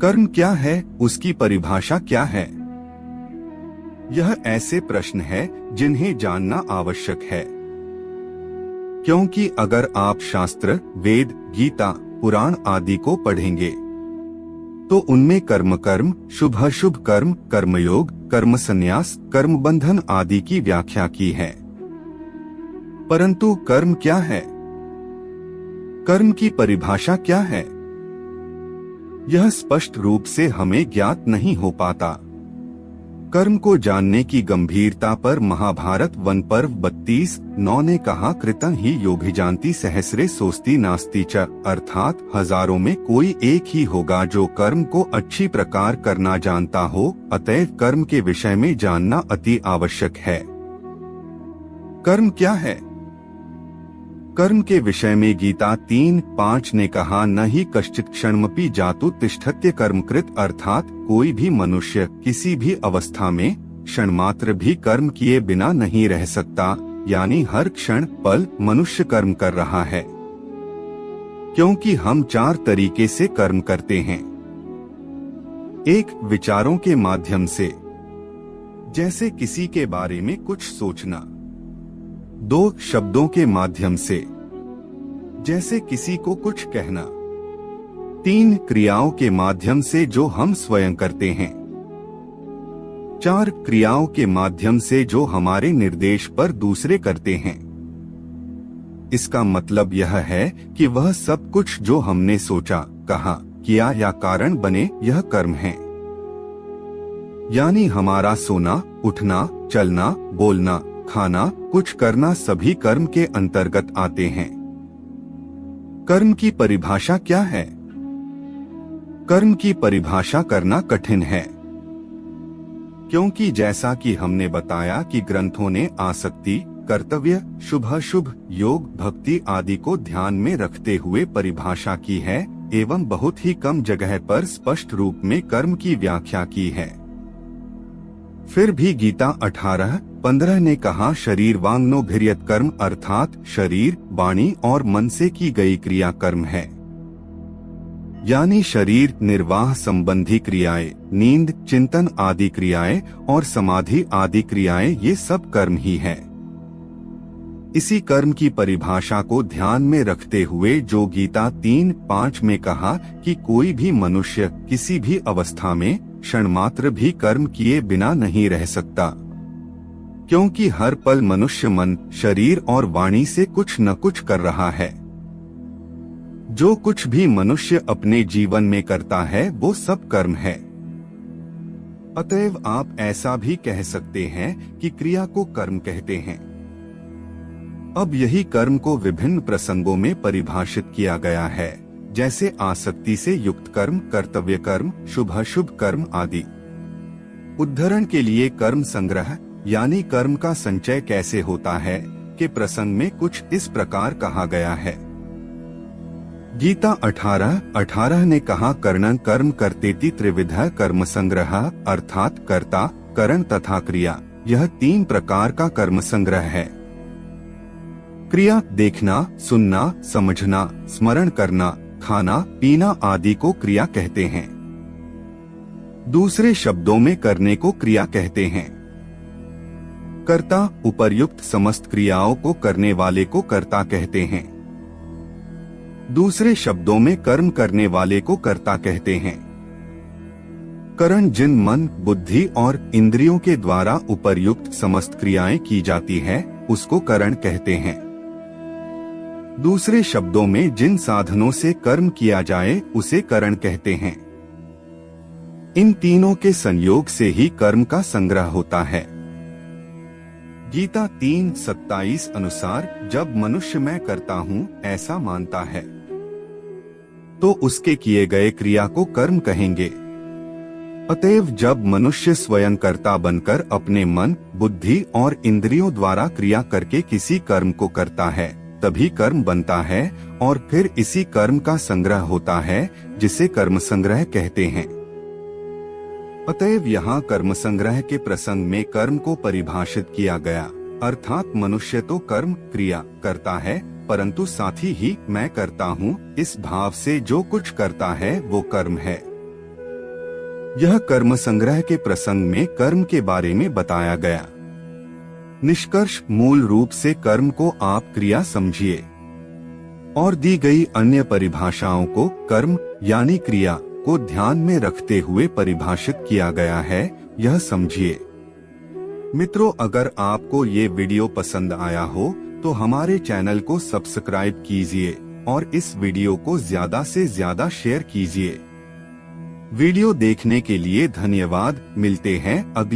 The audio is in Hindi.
कर्म क्या है, उसकी परिभाषा क्या है? यह ऐसे प्रश्न है जिन्हें जानना आवश्यक है, क्योंकि अगर आप शास्त्र, वेद, गीता, पुराण आदि को पढ़ेंगे तो उनमें कर्म, शुभ कर्म, कर्मयोग, कर्म संन्यास, कर्म बंधन आदि की व्याख्या की है। परंतु कर्म क्या है? कर्म की परिभाषा क्या है? यह स्पष्ट रूप से हमें ज्ञात नहीं हो पाता। कर्म को जानने की गंभीरता पर महाभारत वन पर्व 32:9 ने कहा, कृतं हि योभिजान्ति सहस्रे सोस्ति नास्ति च, अर्थात हजारों में कोई एक ही होगा जो कर्म को अच्छी प्रकार करना जानता हो। अतएव कर्म के विषय में जानना अति आवश्यक है। कर्म क्या है? कर्म के विषय में गीता 3:5 ने कहा, न ही कश्चित् क्षणमपि जातु तिष्ठत्य कर्मकृत, अर्थात कोई भी मनुष्य किसी भी अवस्था में क्षण मात्र भी कर्म किए बिना नहीं रह सकता, यानी हर क्षण पल मनुष्य कर्म कर रहा है। क्योंकि हम 4 तरीके से कर्म करते हैं। 1. विचारों के माध्यम से, जैसे किसी के बारे में कुछ सोचना। 2. शब्दों के माध्यम से, जैसे किसी को कुछ कहना। 3. क्रियाओं के माध्यम से, जो हम स्वयं करते हैं। 4. क्रियाओं के माध्यम से, जो हमारे निर्देश पर दूसरे करते हैं। इसका मतलब यह है कि वह सब कुछ जो हमने सोचा, कहा, किया या कारण बने, यह कर्म है। यानी हमारा सोना, उठना, चलना, बोलना, खाना, कुछ करना सभी कर्म के अंतर्गत आते हैं। कर्म की परिभाषा क्या है? कर्म की परिभाषा करना कठिन है, क्योंकि जैसा कि हमने बताया कि ग्रंथों ने आसक्ति, कर्तव्य, शुभ योग, भक्ति आदि को ध्यान में रखते हुए परिभाषा की है एवं बहुत ही कम जगह पर स्पष्ट रूप में कर्म की व्याख्या की है। फिर भी गीता 18:15 ने कहा, शरीर वांगनो भिर्यत कर्म, अर्थात शरीर, वाणी और मन से की गई क्रिया कर्म है। यानी शरीर निर्वाह संबंधी क्रियाएं, नींद, चिंतन आदि क्रियाएं और समाधि आदि क्रियाएं, ये सब कर्म ही है। इसी कर्म की परिभाषा को ध्यान में रखते हुए जो गीता 3:5 में कहा कि कोई भी मनुष्य किसी भी अवस्था में क्षण मात्र भी कर्म किए बिना नहीं रह सकता, क्योंकि हर पल मनुष्य मन, शरीर और वाणी से कुछ न कुछ कर रहा है। जो कुछ भी मनुष्य अपने जीवन में करता है वो सब कर्म है। अतएव आप ऐसा भी कह सकते हैं कि क्रिया को कर्म कहते हैं। अब यही कर्म को विभिन्न प्रसंगों में परिभाषित किया गया है, जैसे आसक्ति से युक्त कर्म, कर्तव्य कर्म, शुभ कर्म आदि। उदाहरण के लिए कर्म संग्रह यानी कर्म का संचय कैसे होता है के प्रसंग में कुछ इस प्रकार कहा गया है। गीता 18:18 ने कहा, करणं कर्म कर्तेति त्रिविधः कर्म संग्रह, अर्थात कर्ता, करण तथा क्रिया, यह 3 प्रकार का कर्म संग्रह है। क्रिया देखना, सुनना, समझना, स्मरण करना, खाना, पीना आदि को क्रिया कहते हैं। दूसरे शब्दों में करने को क्रिया कहते हैं। कर्ता उपर्युक्त समस्त क्रियाओं को करने वाले को कर्ता कहते हैं। दूसरे शब्दों में कर्म करने वाले को कर्ता कहते हैं। करण जिन मन, बुद्धि और इंद्रियों के द्वारा उपर्युक्त समस्त क्रियाएं की जाती है उसको करण कहते हैं। दूसरे शब्दों में जिन साधनों से कर्म किया जाए उसे करण कहते हैं। इन तीनों के संयोग से ही कर्म का संग्रह होता है। गीता 3:27 अनुसार, जब मनुष्य मैं करता हूँ ऐसा मानता है तो उसके किए गए क्रिया को कर्म कहेंगे। अतएव जब मनुष्य स्वयं कर्ता बनकर अपने मन, बुद्धि और इंद्रियों द्वारा क्रिया करके किसी कर्म को करता है तभी कर्म बनता है और फिर इसी कर्म का संग्रह होता है जिसे कर्म संग्रह कहते हैं। अतएव यहाँ कर्म संग्रह के प्रसंग में कर्म को परिभाषित किया गया, अर्थात मनुष्य तो कर्म क्रिया करता है परंतु साथ ही मैं करता हूँ इस भाव से जो कुछ करता है वो कर्म है। यह कर्म संग्रह के प्रसंग में कर्म के बारे में बताया गया। निष्कर्ष, मूल रूप से कर्म को आप क्रिया समझिए और दी गई अन्य परिभाषाओं को कर्म यानी क्रिया को ध्यान में रखते हुए परिभाषित किया गया है, यह समझिए। मित्रों, अगर आपको ये वीडियो पसंद आया हो तो हमारे चैनल को सब्सक्राइब कीजिए और इस वीडियो को ज्यादा से ज्यादा शेयर कीजिए। वीडियो देखने के लिए धन्यवाद। मिलते हैं अगले